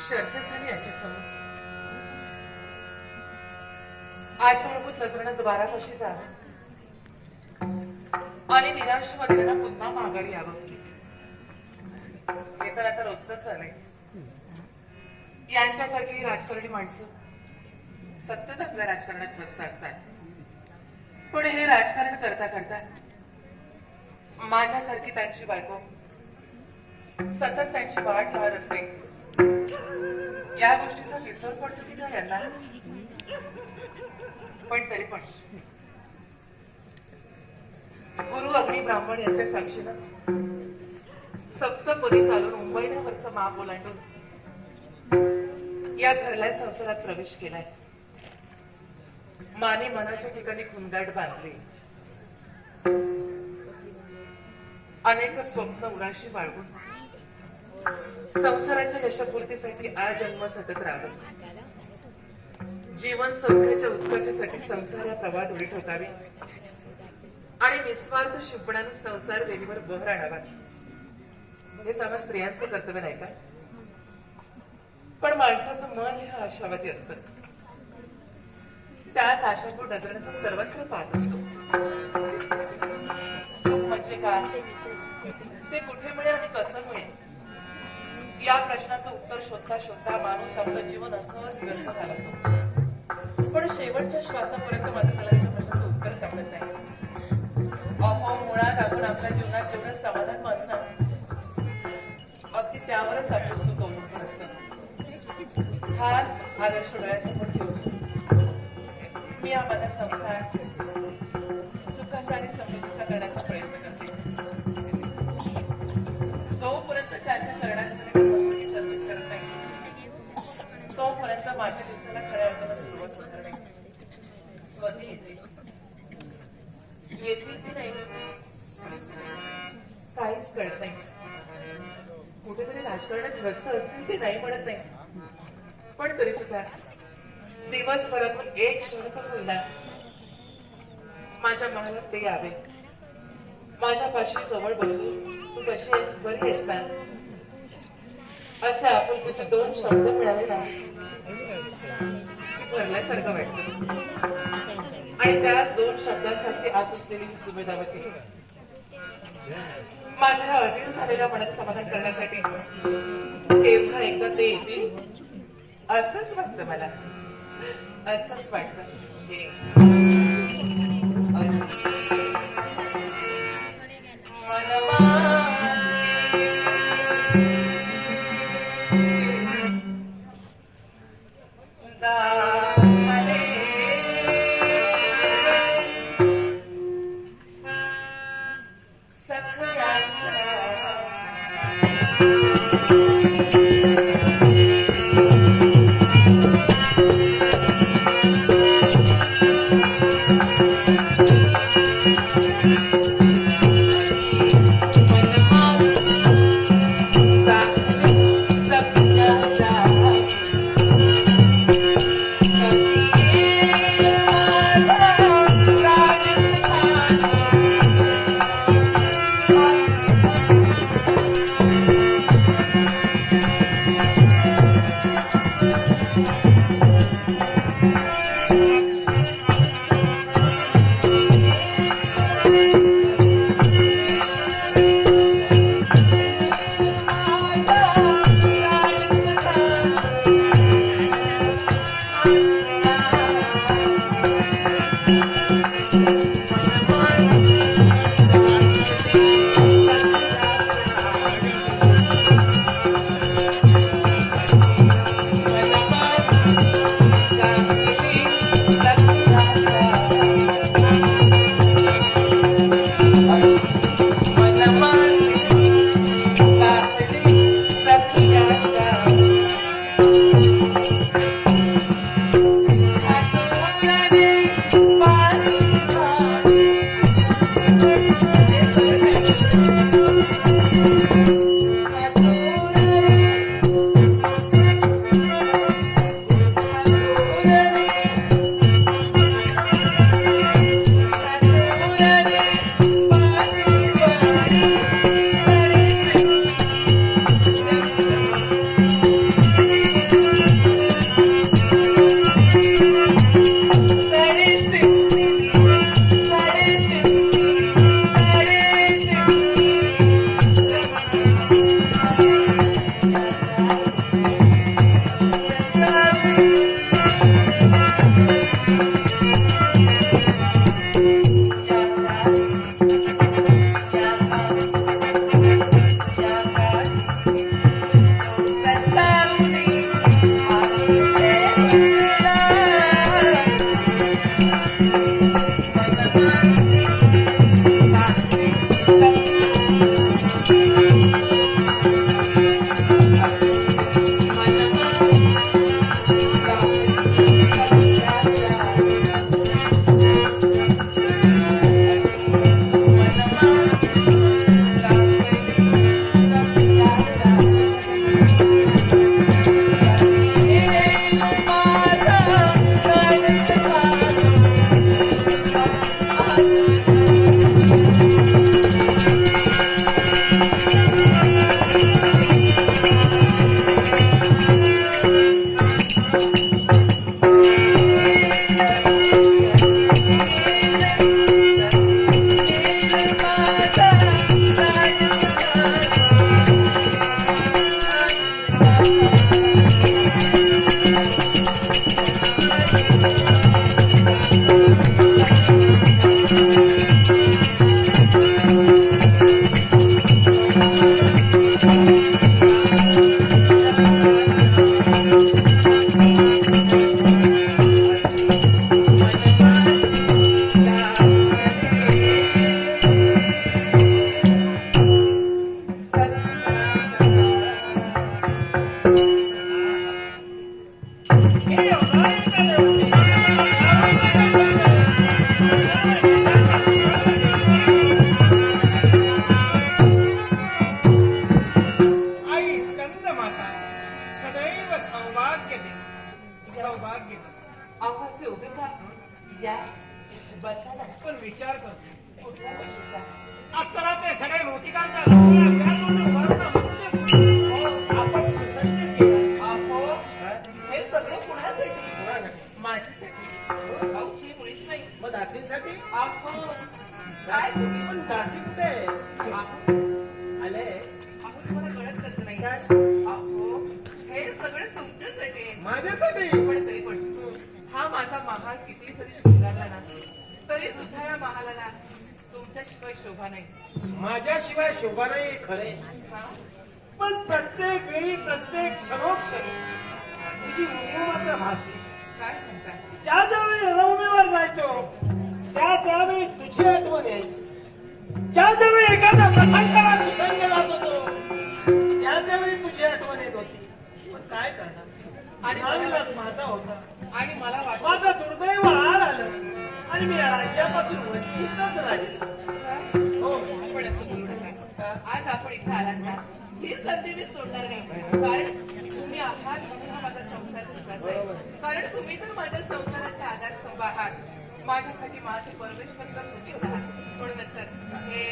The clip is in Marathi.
शर्त झाली यांच्यासमोर. आशाभूत नजरेनं द्वारापाशी जावं आणि निराशेमध्ये त्यांना पुन्हा माघारी यावं. हे तर आता रोजच झालंय. यांच्यासारखी राजकारणी माणसं सतत आपल्या राजकारणात व्यस्त असतात. पण हे राजकारण करता करता माझ्यासारखी त्यांची बायको सतत त्यांची वाट पाहत असते. या गोष्टीचा विसर पडतो की काय यांना. पण तरी पण गुरु अग्नी ब्राह्मण यांच्या साक्षीनं सप्तपदी चालून मुंबईवरचं माप ओलांडून या घरल्या संसारात प्रवेश केलाय. माने मनाच्या ठिकाणी खुणगाट बांधली. अनेक स्वप्न उराशी बाळगून संसाराच्या यशपूर्तीसाठी आजन्म सतत राहावं. जीवन सौख्याच्या उत्कर्षासाठी संसार या प्रवाहात उडी ठोकावी आणि निस्वार्थ शिपणाने संसार वेलीवर बहर आणावा. हे सगळं स्त्रियांचं कर्तव्य नाही का? पण माणसाचं मन हे आशावादी असतं. त्याच आशापूर नजरेने तो सर्वत्र पाहत असतो. सुख म्हणजे काय, ते कुठे मिळेल आणि कसं मिळेल, या प्रश्नाचं उत्तर शोधता शोधता माणूस आपलं जीवन असंच व्यर्थ घालवतो. पण शेवटच्या श्वासापर्यंत माझं त्याला याच्या प्रश्नाचं उत्तर सापडत नाही. अहो, मुळात आपण आपल्या जीवनात जेवढं समाधान मानू ना, अगदी त्यावरच आपलं सुख अवलंबून असतं. हाच आदर्श डोळ्यासमोर ठेवून मी हा माझा संसार सुखाचा आणि समृद्धीचा करण्याचा प्रयत्न करते. जोपर्यंत त्यांच्या चरणाच्या मस्तकी चर्चित करत नाही, तोपर्यंत माझ्या दिवसाला खऱ्या अर्थानं सुरुवात होणार नाही. कधी येते येतील ती नाही, काहीच कळत नाही. कुठेतरी राजकारणात व्यस्त असतील ते नाही म्हणत नाही, पण तरी सुद्धा दिवसभरातून एक क्षण पण होईना माझ्या मनाला ते यावे. माझ्या पाशी जवळ बसून तू कशी आहेस, बरी आहेस ना, असे आपुलकीचे दोन शब्द मिळाले ना, भरल्यासारखं वाटतं. आणि त्याच दोन शब्दांसाठी आसुसलेली सुमेधावती माझ्या अधीन झालेल्या मनाचं समाधान करण्यासाठी तेव्हा एकदा ते येतील असंच वाटतं मला. असंच वाटतं. हे योगायोगाने होते. आई स्कंद माता सदैव सौभाग्य दे, सौभाग्य दे. अवघाचे उभे का या बसायला पण विचार करतो कुठल्या गोष्टीचा अत्तराचे सडे मोतिकांच्या लग्नाला व्याजून वर्ण म्हणजे आपण सुसज्ज केलं. अहो हे सगळं कुणासाठी माझ्यासाठी भाऊची मुळीच नाही मग दासींसाठी अहो काय तुम्ही पण दासी कुठे अहो आले अहो तुम्हाला कळत कसं नाही काय अहो हे सगळं तुमच्यासाठी आहे. माझ्यासाठी पण तरी पण हा माझा महाल किती जरी शृंगारला ना तरी सुद्धा या महालाला तुमच्याशिवाय शोभा नाही. माझ्याशिवाय शोभा नाही खरे हा? पण प्रत्येक वेळी प्रत्येक क्षणोक्षणी तुझी मुलगी मात्र भासली. काय सांगताय ज्या ज्यावेळी रणभूमीवर जायचो त्यावेळी तुझी आठवण यायची. ज्या ज्यावेळी एखाद्या प्रसंगाला सुसंग जात होतो त्यावेळी तुझी आठवण येत होती. पण काय करणार आणि नाविलाज माझा होता आणि मला वाटतं माझं दुर्दैव आड आलं आणि मी या राज्यापासून वंचितच राहिलो. हो पण असं बोलू नका. आज आपण इथे आलात ना ही संधी मी सोडणार नाही. कारण तुम्ही आहात म्हणून हा माझा संसार सुखाचा आहे. कारण तुम्ही तर माझ्या संसाराचे आधारस्तंभ आहात. माझ्यासाठी माझे परमेश्वर तर तुम्हीच आहात. म्हणूनच तर हे